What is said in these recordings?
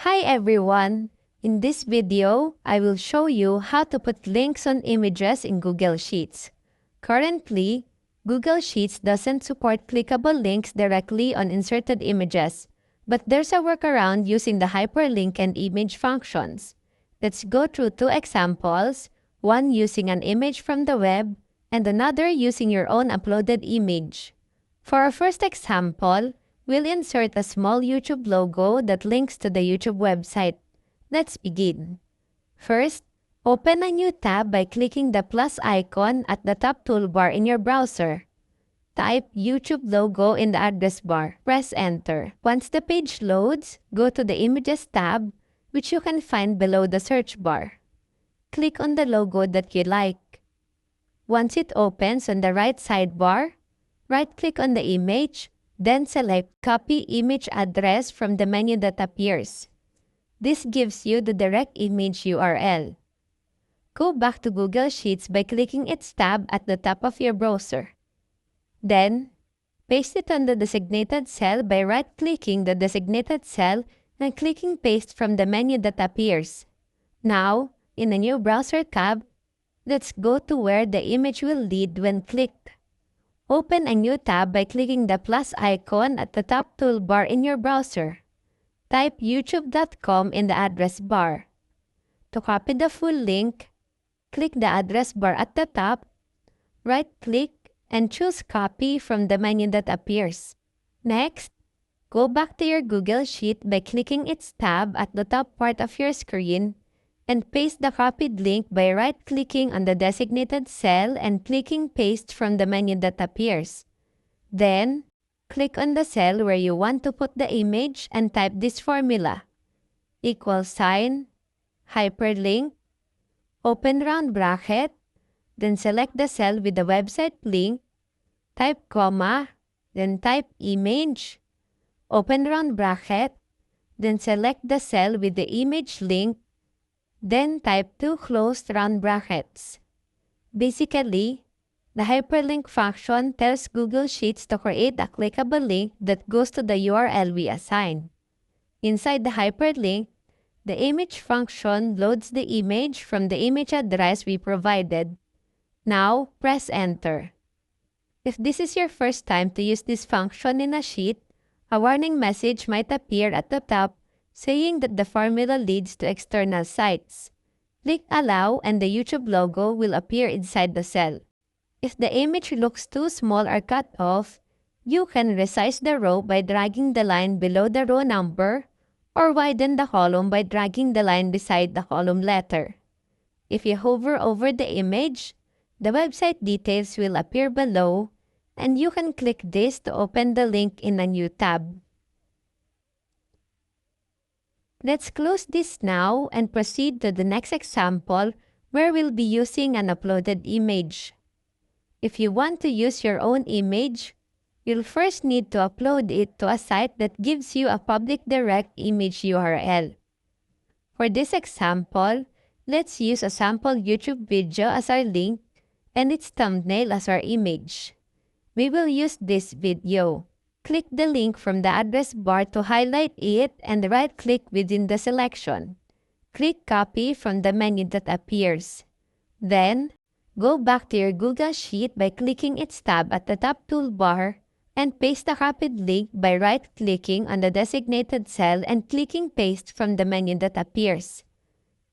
Hi everyone! In this video, I will show you how to put links on images in Google Sheets. Currently, Google Sheets doesn't support clickable links directly on inserted images, but there's a workaround using the hyperlink and image functions. Let's go through two examples, one using an image from the web and another using your own uploaded image. For our first example, we'll insert a small YouTube logo that links to the YouTube website. Let's begin. First, open a new tab by clicking the plus icon at the top toolbar in your browser. Type YouTube logo in the address bar. Press enter. Once the page loads, go to the Images tab, which you can find below the search bar. Click on the logo that you like. Once it opens on the right sidebar, right-click on the image, then select Copy Image Address from the menu that appears. This gives you the direct image URL. Go back to Google Sheets by clicking its tab at the top of your browser. Then, paste it on the designated cell by right-clicking the designated cell and clicking Paste from the menu that appears. Now, in a new browser tab, let's go to where the image will lead when clicked. Open a new tab by clicking the plus icon at the top toolbar in your browser. Type youtube.com in the address bar. To copy the full link, click the address bar at the top, right-click, and choose Copy from the menu that appears. Next, go back to your Google Sheet by clicking its tab at the top part of your screen and paste the copied link by right-clicking on the designated cell and clicking Paste from the menu that appears. Then, click on the cell where you want to put the image and type this formula: $hyperlink, open round bracket, then select the cell with the website link, type comma, then type image, open round bracket, then select the cell with the image link, then type two closed round brackets. Basically, the hyperlink function tells Google Sheets to create a clickable link that goes to the URL we assign. Inside the hyperlink, the image function loads the image from the image address we provided. Now, press enter. If this is your first time to use this function in a sheet, a warning message might appear at the top saying that the formula leads to external sites. Click Allow and the YouTube logo will appear inside the cell. If the image looks too small or cut off, you can resize the row by dragging the line below the row number or widen the column by dragging the line beside the column letter. If you hover over the image, the website details will appear below and you can click this to open the link in a new tab. Let's close this now and proceed to the next example where we'll be using an uploaded image. If you want to use your own image, you'll first need to upload it to a site that gives you a public direct image URL. For this example, let's use a sample YouTube video as our link and its thumbnail as our image. We will use this video. Click the link from the address bar to highlight it and right-click within the selection. Click Copy from the menu that appears. Then, go back to your Google Sheet by clicking its tab at the top toolbar and paste the copied link by right-clicking on the designated cell and clicking Paste from the menu that appears.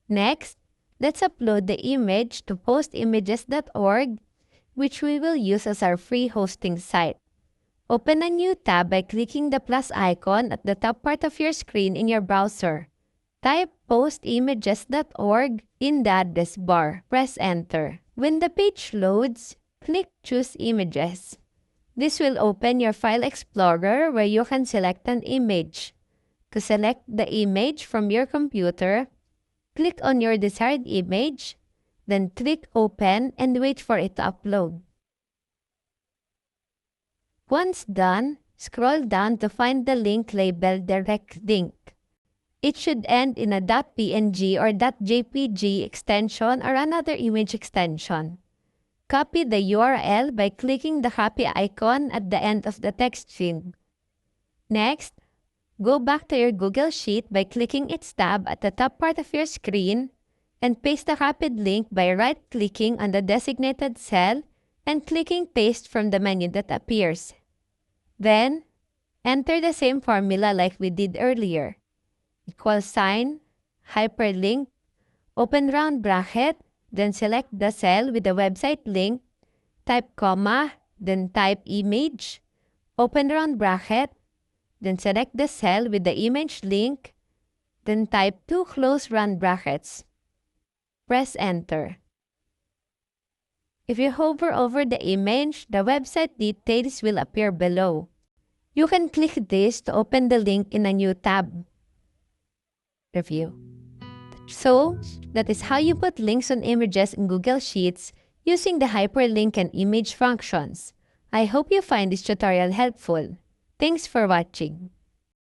Next, let's upload the image to postimages.org, which we will use as our free hosting site. Open a new tab by clicking the plus icon at the top part of your screen in your browser. Type postimages.org in the address bar. Press enter. When the page loads, click Choose Images. This will open your File Explorer where you can select an image. To select the image from your computer, click on your desired image, then click Open and wait for it to upload. Once done, scroll down to find the link labeled Direct Link. It should end in a .png or .jpg extension or another image extension. Copy the URL by clicking the copy icon at the end of the text field. Next, Go back to your Google Sheet by clicking its tab at the top part of your screen and paste the copied link by right-clicking on the designated cell and clicking Paste from the menu that appears. Then, enter the same formula like we did earlier. Equal sign, hyperlink, open round bracket, then select the cell with the website link, type comma, then type image, open round bracket, then select the cell with the image link, then type two close round brackets. Press enter. If you hover over the image, the website details will appear below. You can click this to open the link in a new tab. Review. So, that is how you put links on images in Google Sheets using the hyperlink and image functions. I hope you find this tutorial helpful. Thanks for watching.